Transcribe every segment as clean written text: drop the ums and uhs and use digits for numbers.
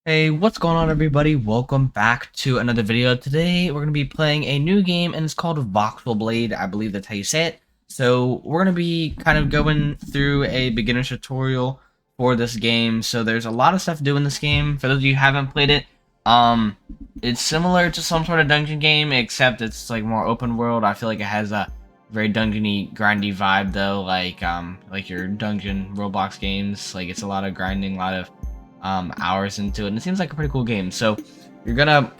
Hey, what's going on everybody? Welcome back to another video. Today we're going to be playing a new game and it's called Voxlblade. I believe that's how you say it. So we're going to be kind of going through a beginner tutorial for this game. So there's a lot of stuff to do in this game. For those of you who haven't played it, it's similar to some sort of dungeon game, except it's like more open world. I feel like it has a very dungeony, grindy vibe though, like your dungeon Roblox games. Like it's a lot of grinding, a lot of hours into it, and it seems like a pretty cool game. So you're gonna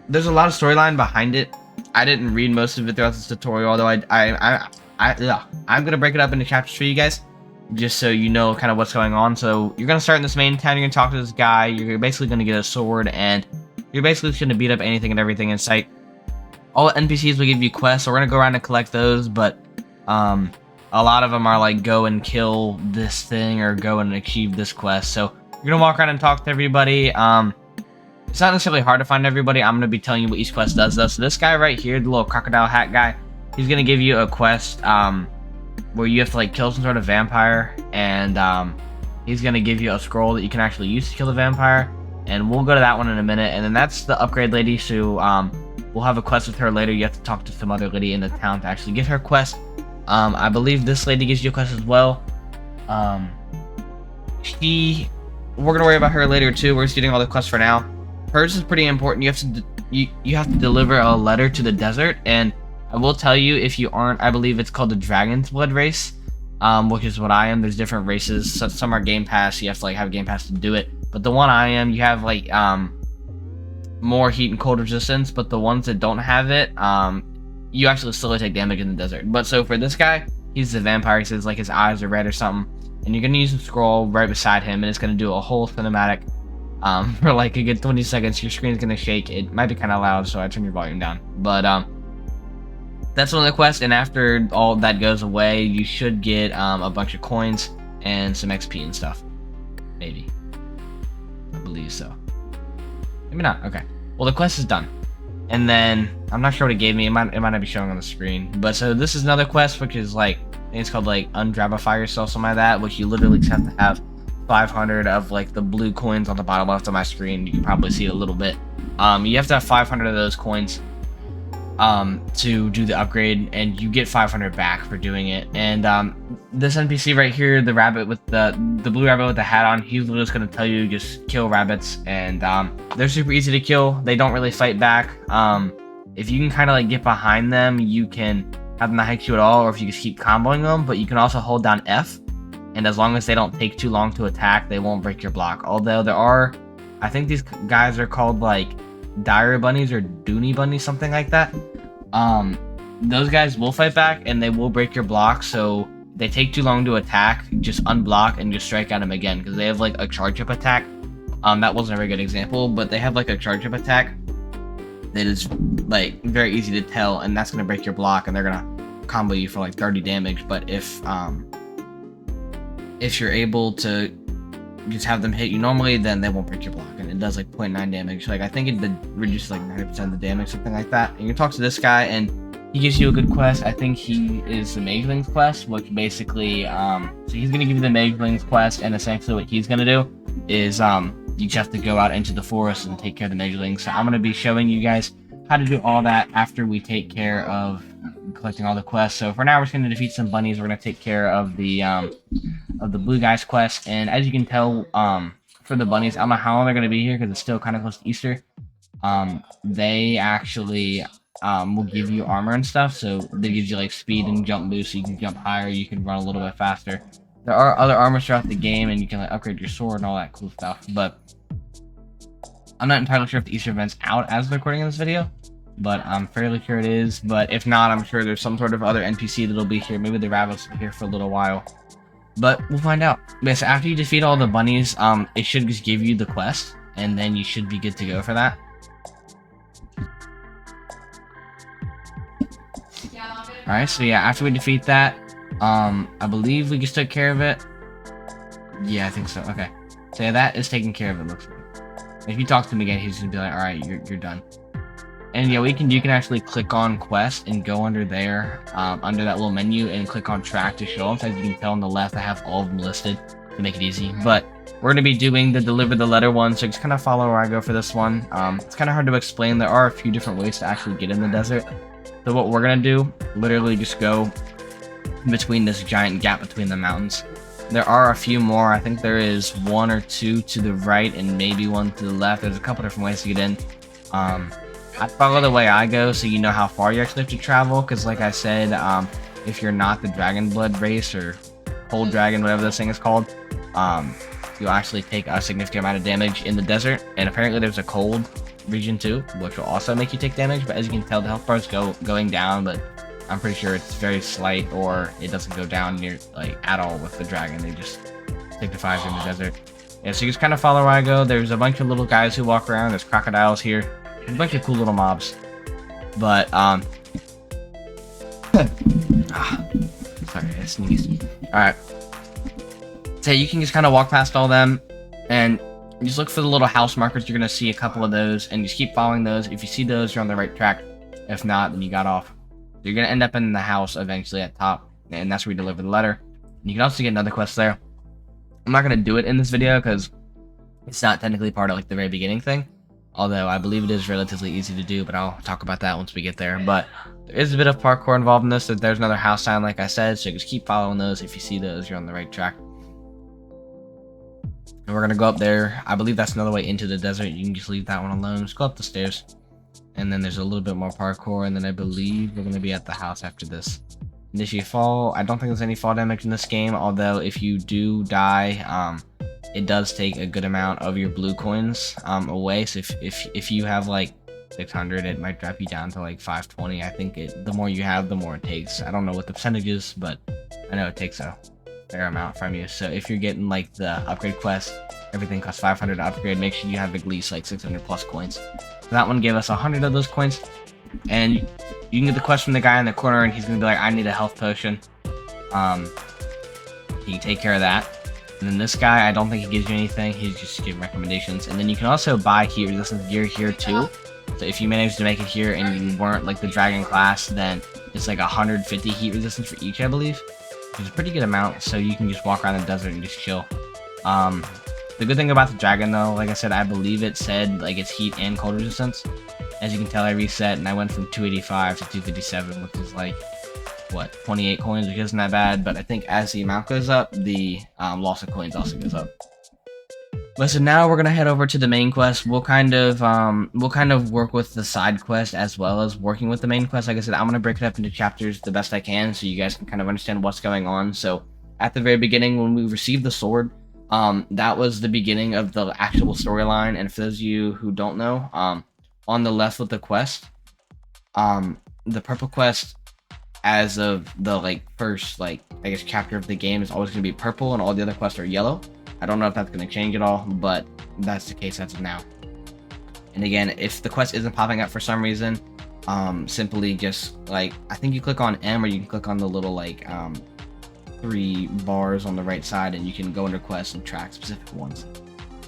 there's a lot of storyline behind it. I didn't read most of it throughout this tutorial, although I'm gonna break it up into chapters for you guys, just so you know kind of what's going on. So you're gonna start in this main town. You're gonna talk to this guy. You're basically gonna get a sword, and you're basically just gonna beat up anything and everything in sight. All NPCs will give you quests, so we're gonna go around and collect those, but a lot of them are like go and kill this thing or go and achieve this quest. So you're gonna walk around and talk to everybody. It's not necessarily hard to find everybody. I'm gonna be telling you what each quest does though. So this guy right here, the little crocodile hat guy, he's gonna give you a quest where you have to like kill some sort of vampire, and he's gonna give you a scroll that you can actually use to kill the vampire, and we'll go to that one in a minute. And then that's the upgrade lady, so we'll have a quest with her later. You have to talk to some other lady in the town to actually get her quest. I believe this lady gives you a quest as well. We're gonna worry about her later too. We're just getting all the quests for now. Hers is pretty important. You have to deliver a letter to the desert, and I will tell you, if you aren't, I believe it's called the Dragon's Blood race, which is what I am. There's different races. So some are Game Pass. You have to like have Game Pass to do it. But the one I am, you have like more heat and cold resistance. But the ones that don't have it, you actually slowly take damage in the desert. But so for this guy, he's the vampire. He says like his eyes are red or something, and you're gonna use a scroll right beside him, and it's gonna do a whole cinematic for like a good 20 seconds. Your screen's gonna shake. It might be kind of loud, so I turn your volume down. But that's one of the quests, and after all that goes away, you should get a bunch of coins and some XP and stuff. Maybe. I believe so. Maybe not. Okay. Well, the quest is done. And then I'm not sure what it gave me. It might not be showing on the screen. But so this is another quest, which is like, I think it's called like Undrabify yourself, something like that, which you literally just have to have 500 of like the blue coins on the bottom left of my screen. You can probably see it a little bit. You have to have 500 of those coins to do the upgrade, and you get 500 back for doing it. And this NPC right here, the rabbit with the blue rabbit with the hat on, he's literally just gonna tell you just kill rabbits, and they're super easy to kill. They don't really fight back. If you can kind of like get behind them, you can have them not hit you at all, or if you just keep comboing them. But you can also hold down F, and as long as they don't take too long to attack, they won't break your block. Although there are, I think these guys are called like dire bunnies or dooney bunnies, something like that. Those guys will fight back and they will break your block, so they take too long to attack. Just unblock and just strike at them again, because they have like a charge up attack. That wasn't a very good example, but they have like a charge up attack that is like very easy to tell, and that's gonna break your block, and they're gonna combo you for like 30 damage. But if you're able to just have them hit you normally, then they won't break your block, and it does like 0.9 damage. Like I think it reduces like 90% of the damage, something like that. And you talk to this guy, and he gives you a good quest. I think he is the Mageling's quest, which basically so he's gonna give you the Mageling's quest, and essentially what he's gonna do is you just have to go out into the forest and take care of the Magelings. So I'm gonna be showing you guys how to do all that after we take care of collecting all the quests. So for now, we're just gonna defeat some bunnies. We're gonna take care of the blue guy's quest, and as you can tell, for the bunnies, I don't know how long they're gonna be here because it's still kind of close to Easter. They actually will give you armor and stuff, so they give you like speed and jump boost, so you can jump higher, you can run a little bit faster. There are other armors throughout the game, and you can like upgrade your sword and all that cool stuff, but I'm not entirely sure if the Easter event's out as of the recording of this video, but I'm fairly sure it is. But if not, I'm sure there's some sort of other NPC that'll be here. Maybe the rabbits will be here for a little while, but we'll find out. But so after you defeat all the bunnies, it should just give you the quest, and then you should be good to go for that. Alright, so yeah, after we defeat that, I believe we just took care of it. Yeah, I think so. Okay, so yeah, that is taken care of, it looks like. If you talk to him again, he's gonna be like, alright, you're done. And yeah, you can actually click on quest and go under there, under that little menu, and click on track to show them. So as you can tell on the left, I have all of them listed. to make it easy. But we're going to be doing the deliver the letter one, so just kind of follow where I go for this one. It's kind of hard to explain. There are a few different ways to actually get in the desert. So what we're going to do, literally just go between this giant gap between the mountains. There are a few more. I think there is 1 or 2 to the right and maybe 1 to the left. There's a couple different ways to get in. I follow the way I go so you know how far you actually have to travel, because like I said, if you're not the dragon blood race or cold dragon, whatever this thing is called, you'll actually take a significant amount of damage in the desert. And apparently there's a cold region too, which will also make you take damage, but as you can tell, the health bar is going down, but I'm pretty sure it's very slight, or it doesn't go down near like at all with the dragon. They just signifies in the desert. Yeah, so you just kind of follow where I go. There's a bunch of little guys who walk around. There's crocodiles here. There's a bunch of cool little mobs. But sorry, I sneezed. Alright. So you can just kind of walk past all them and just look for the little house markers. You're gonna see a couple of those and just keep following those. If you see those, you're on the right track. If not, then you got off. You're gonna end up in the house eventually at top, and that's where you deliver the letter. And you can also get another quest there. I'm not gonna do it in this video because it's not technically part of like the very beginning thing, although I believe it is relatively easy to do, but I'll talk about that once we get there. But there is a bit of parkour involved in this. There's another house sign like I said, so just keep following those. If you see those, you're on the right track. And we're gonna go up there. I believe that's another way into the desert. You can just leave that one alone. Just go up the stairs. And then there's a little bit more parkour, and then I believe we're going to be at the house after this. And if you fall, I don't think there's any fall damage in this game, although if you do die, it does take a good amount of your blue coins away. So if you have like 600, it might drop you down to like 520. I think the more you have, the more it takes. I don't know what the percentage is, but I know it takes a fair amount from you. So if you're getting like the upgrade quest, everything costs 500 to upgrade. Make sure you have at least like 600 plus coins. So that one gave us 100 of those coins, and you can get the quest from the guy in the corner, and he's gonna be like, I need a health potion. You can take care of that. And then this guy, I don't think he gives you anything. He's just giving recommendations. And then you can also buy heat resistance gear here too. So if you manage to make it here and you weren't like the dragon class, then it's like 150 heat resistance for each, I believe, which is a pretty good amount. So you can just walk around the desert and just chill. The good thing about the dragon though, like I said, I believe it said like it's heat and cold resistance. As you can tell, I reset and I went from 285 to 257, which is like, what, 28 coins, which isn't that bad. But I think as the amount goes up, the loss of coins also goes up. But so now we're gonna head over to the main quest. We'll kind of work with the side quest as well as working with the main quest. Like I said, I'm gonna break it up into chapters the best I can so you guys can kind of understand what's going on. So at the very beginning, when we received the sword, that was the beginning of the actual storyline. And for those of you who don't know, on the left with the quest, the purple quest as of the like first I guess chapter of the game is always going to be purple, and all the other quests are yellow. I don't know if that's going to change at all, but that's the case as of now. And again, if the quest isn't popping up for some reason, simply just I think you click on M, or you can click on the little 3 bars on the right side, and you can go under quests and track specific ones.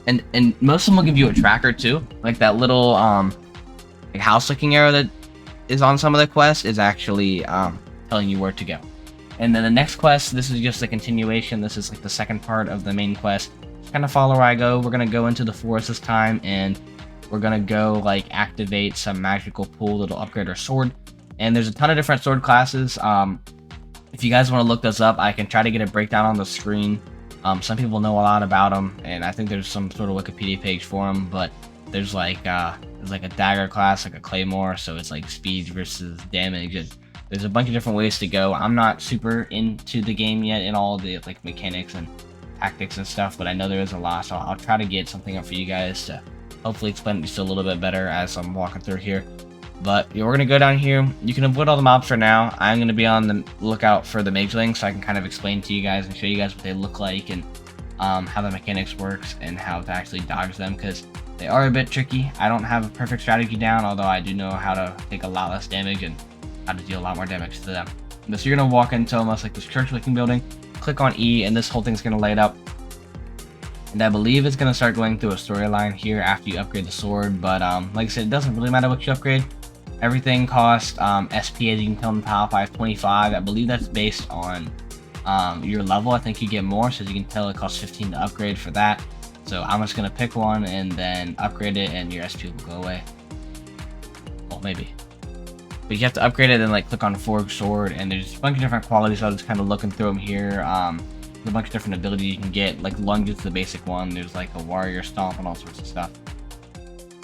And most of them will give you a tracker too, like that little house looking arrow that is on some of the quests is actually telling you where to go. And then the next quest, this is just a continuation. This is like the second part of the main quest. Just kind of follow where I go. We're gonna go into the forest this time, and we're gonna go activate some magical pool that'll upgrade our sword. And there's a ton of different sword classes. If you guys want to look those up, I can try to get a breakdown on the screen. Some people know a lot about them, and I think there's some sort of Wikipedia page for them. But there's like a dagger class, like a claymore, so it's like speed versus damage. And there's a bunch of different ways to go. I'm not super into the game yet in all the mechanics and tactics and stuff, but I know there is a lot, so I'll try to get something up for you guys to hopefully explain it just a little bit better as I'm walking through here. But yeah, we're going to go down here. You can avoid all the mobs for now. I'm going to be on the lookout for the Mageling, so I can kind of explain to you guys and show you guys what they look like, and how the mechanics works and how to actually dodge them, because they are a bit tricky. I don't have a perfect strategy down, although I do know how to take a lot less damage and how to deal a lot more damage to them. So you're going to walk into almost like this church-looking building, click on E, and this whole thing's going to light up. And I believe it's going to start going through a storyline here after you upgrade the sword, but like I said, it doesn't really matter what you upgrade. Everything costs SP, as you can tell in the top 525. I believe that's based on your level, I think you get more. So as you can tell, it costs 15 to upgrade for that. So I'm just gonna pick one and then upgrade it, and your SP will go away. Well, maybe. But you have to upgrade it and like click on Forged Sword, and there's a bunch of different qualities. So I'm just kind of looking through them here. There's a bunch of different abilities you can get. Like Lunge is the basic one. There's like a Warrior Stomp and all sorts of stuff.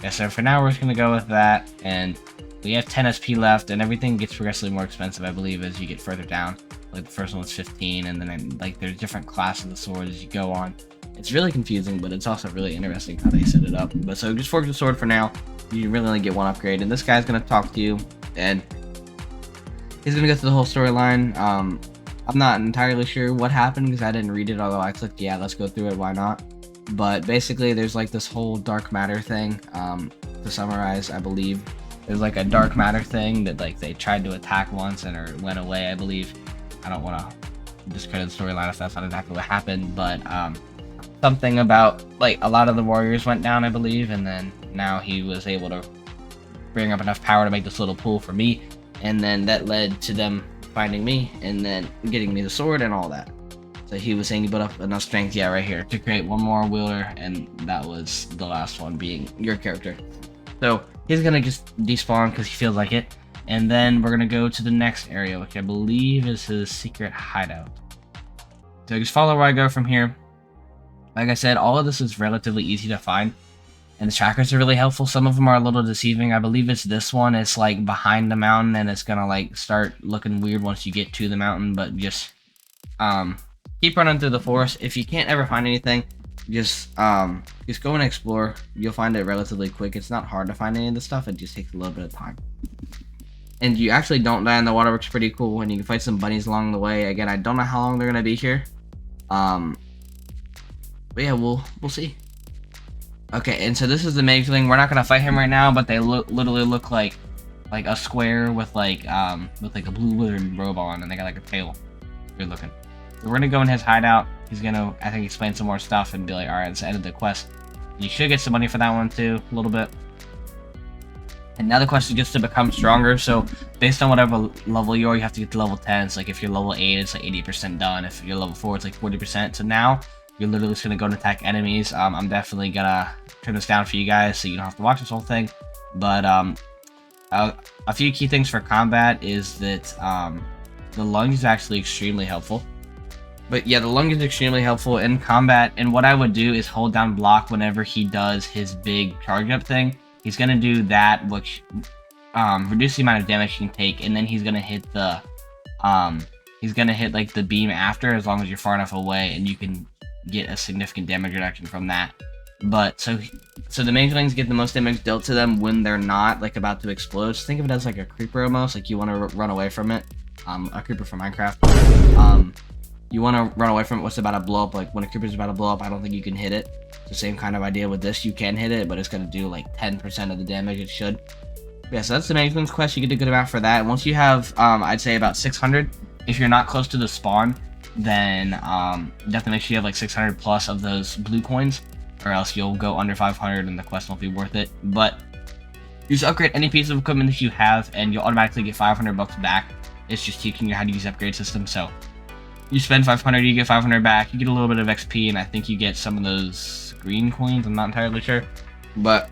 Yeah, so for now we're just gonna go with that, and we have 10 SP left, and everything gets progressively more expensive, I believe, as you get further down. Like the first one was 15, and then like there's different classes of swords as you go on. It's really confusing, but it's also really interesting how they set it up. But so just Forge the Sword for now. You really only get one upgrade, and this guy's gonna talk to you, and he's gonna go through the whole storyline. I'm not entirely sure what happened because I didn't read it, although I clicked yeah, let's go through it, why not? But basically there's like this whole dark matter thing. To summarize, I believe there's like a dark matter thing that like they tried to attack once and it went away, I believe. I don't want to discredit the storyline if that's not exactly what happened, but something about like a lot of the warriors went down, I believe, and then now he was able to bring up enough power to make this little pool for me, and then that led to them finding me and then getting me the sword and all that. So he was saying you built up enough strength, yeah, right here, to create one more wielder, and that was the last one being your character. So he's gonna just despawn because he feels like it, and then we're gonna go to the next area, which I believe is his secret hideout. So just follow where I go from here. Like I said, all of this is relatively easy to find, and the trackers are really helpful. Some of them are a little deceiving. I believe it's this one. It's like behind the mountain, and it's gonna like start looking weird once you get to the mountain. But just keep running through the forest. If you can't ever find anything, just go and explore. You'll find it relatively quick. It's not hard to find any of this stuff. It just takes a little bit of time. And you actually don't die in the water, which is pretty cool. And you can fight some bunnies along the way. Again, I don't know how long they're gonna be here. But yeah, we'll see. Okay, and so this is the Mageling. We're not gonna fight him right now, but they literally look like a square with like a blue wizard robe on, and they got like a tail. Good looking. So we're gonna go in his hideout. He's gonna, I think, explain some more stuff and be like, all right, it's the end of the quest. You should get some money for that one too, a little bit. And now the quest is just to become stronger. So based on whatever level you are, you have to get to level 10. So like if you're level 8, it's like 80% done. If you're level 4, it's like 40%. So now you're literally just gonna go and attack enemies. I'm definitely gonna turn this down for you guys so you don't have to watch this whole thing. But a few key things for combat is that the lunge is actually extremely helpful. But yeah, the lunge is extremely helpful in combat, and what I would do is hold down block whenever he does his big charge up thing. He's gonna do that, which reduces the amount of damage he can take, and then he's gonna hit the like the beam after, as long as you're far enough away, and you can get a significant damage reduction from that. But so the Magelings get the most damage dealt to them when they're not like about to explode. Just think of it as like a creeper almost, like you want to run away from it. A creeper from Minecraft. You want to run away from it. What's about to blow up? Like when a creeper's about to blow up, I don't think you can hit it. It's the same kind of idea with this. You can hit it, but it's gonna do like 10% of the damage it should. Yeah, so that's the Mageling's quest. You get a good amount for that. Once you have, I'd say about 600. If you're not close to the spawn, then definitely make sure you have like 600 plus of those blue coins, or else you'll go under 500 and the quest won't be worth it. But you just upgrade any piece of equipment that you have, and you'll automatically get 500 bucks back. It's just teaching you how to use the upgrade system. So you spend 500, you get 500 back. You get a little bit of XP, and I think you get some of those green coins. I'm not entirely sure, but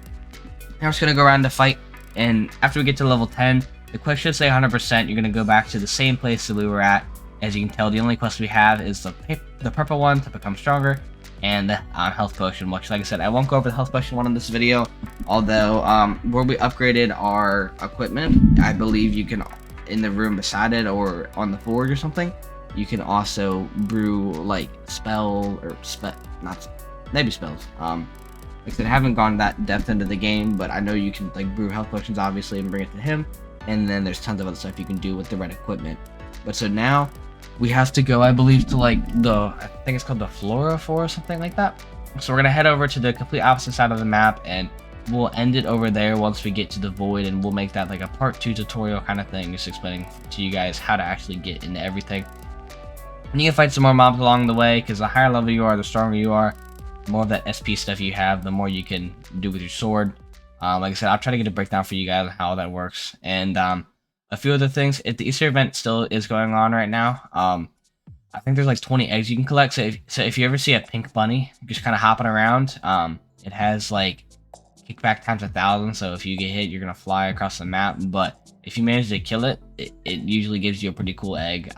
I'm just gonna go around the fight. And after we get to level 10, the quest should say 100%. You're gonna go back to the same place that we were at. As you can tell, the only quest we have is the purple one to become stronger, and the health potion, which, like I said, I won't go over the health potion one in this video, although where we upgraded our equipment, I believe you can, in the room beside it or on the forge or something, you can also brew like maybe spells. Like I said, I haven't gone that depth into the game, but I know you can like brew health potions obviously and bring it to him, and then there's tons of other stuff you can do with the red equipment. But so now we have to go, I believe, to like I think it's called the Flora or something like that. So we're gonna head over to the complete opposite side of the map, and we'll end it over there once we get to the void, and we'll make that like a part 2 tutorial kind of thing, just explaining to you guys how to actually get into everything. And you can fight some more mobs along the way, because the higher level you are, the stronger you are, the more of that SP stuff you have, the more you can do with your sword. Like I said, I'll try to get a breakdown for you guys on how that works. And a few other things. If the Easter event still is going on right now, I think there's like 20 eggs you can collect. So if you ever see a pink bunny just kind of hopping around, it has like kickback times 1,000. So if you get hit, you're gonna fly across the map. But if you manage to kill it, it usually gives you a pretty cool egg.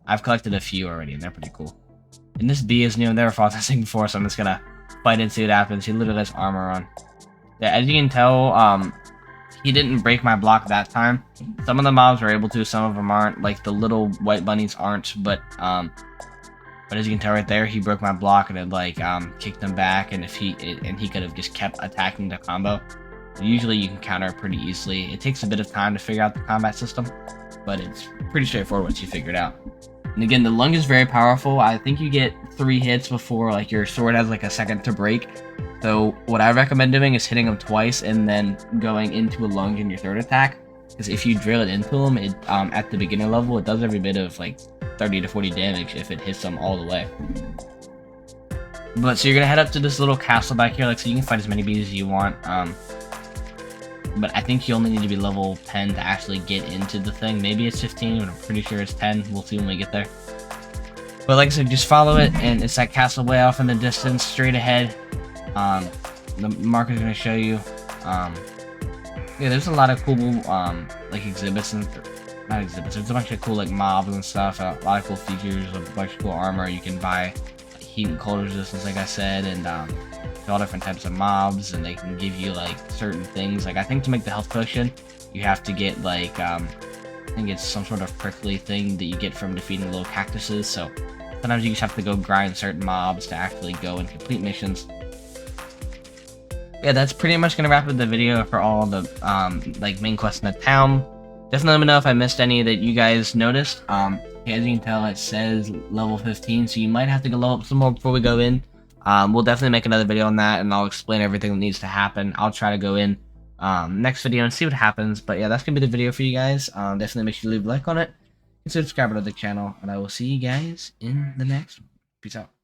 I've collected a few already, and they're pretty cool. And this bee is new. I've never fought this thing before, so I'm just gonna fight and see what happens. He literally has armor on. Yeah, as you can tell, he didn't break my block that time. Some of the mobs were able to, some of them aren't. Like the little white bunnies aren't, but as you can tell right there, he broke my block and it like kicked him back. And he could have just kept attacking the combo. Usually you can counter it pretty easily. It takes a bit of time to figure out the combat system, but it's pretty straightforward once you figure it out. And again, the lung is very powerful. I think you get 3 hits before like your sword has like a second to break. So what I recommend doing is hitting him twice and then going into a lunge in your third attack. Because if you drill it into him, at the beginner level, it does every bit of like 30 to 40 damage if it hits them all the way. But so you're gonna head up to this little castle back here, like so you can fight as many bees as you want. But I think you only need to be level 10 to actually get into the thing. Maybe it's 15, but I'm pretty sure it's 10. We'll see when we get there. But like I said, just follow it, and it's that castle way off in the distance, straight ahead. The marker's gonna show you. Yeah, there's a lot of cool like exhibits and not exhibits. There's a bunch of cool like mobs and stuff. A lot of cool features, a bunch of cool armor. You can buy like, heat and cold resistance, like I said, and all different types of mobs, and they can give you like certain things. Like I think to make the health potion, you have to get like I think it's some sort of prickly thing that you get from defeating little cactuses. So sometimes you just have to go grind certain mobs to actually go and complete missions. Yeah, that's pretty much gonna wrap up the video for all the like main quests in the town. Definitely let me know if I missed any that you guys noticed. As you can tell, it says level 15, so you might have to go level up some more before we go in. We'll definitely make another video on that, and I'll explain everything that needs to happen. I'll try to go in next video and see what happens. But yeah, that's gonna be the video for you guys. Definitely make sure you leave a like on it and subscribe to the channel, and I will see you guys in the next one. Peace out.